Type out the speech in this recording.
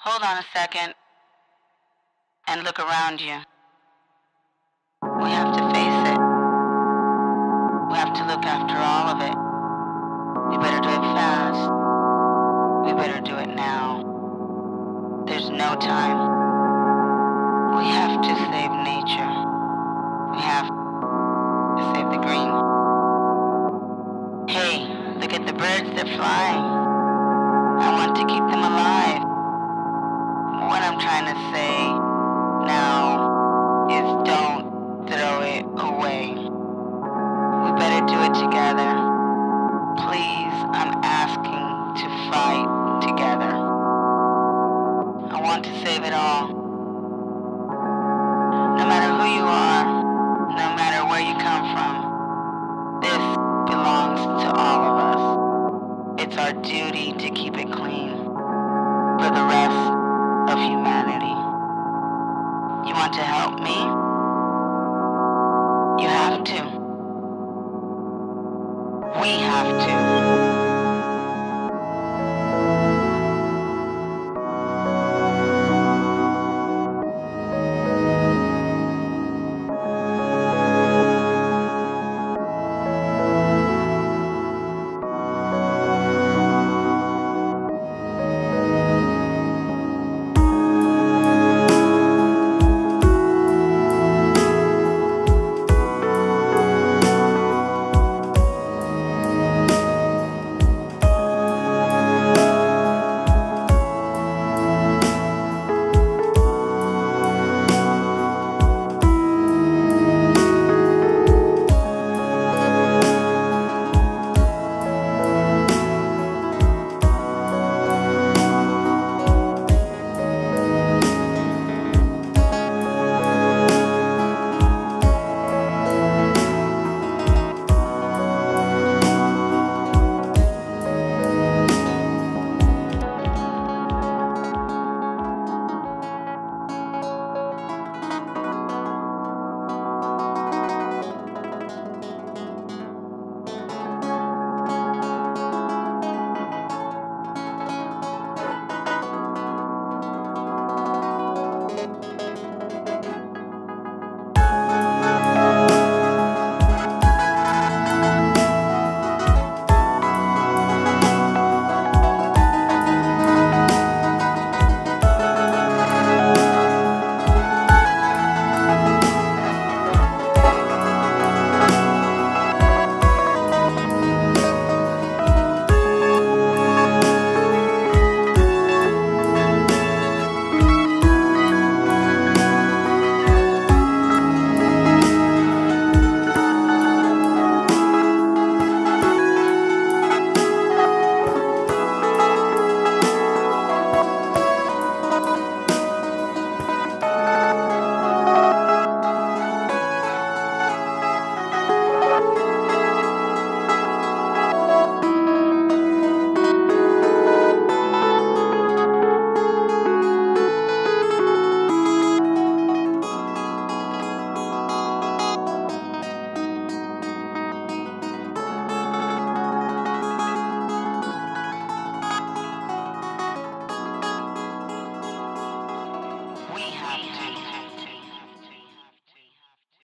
Hold on a second and look around you. We have to face it. We have to look after all of it. We better do it fast. We better do it now. There's no time. We have to save nature. We have to save the green. Hey, look at the birds, they're flying. I want to keep them alive. What I'm trying to say now is don't throw it away. We better do it together. Please, I'm asking to fight together. I want to save it all.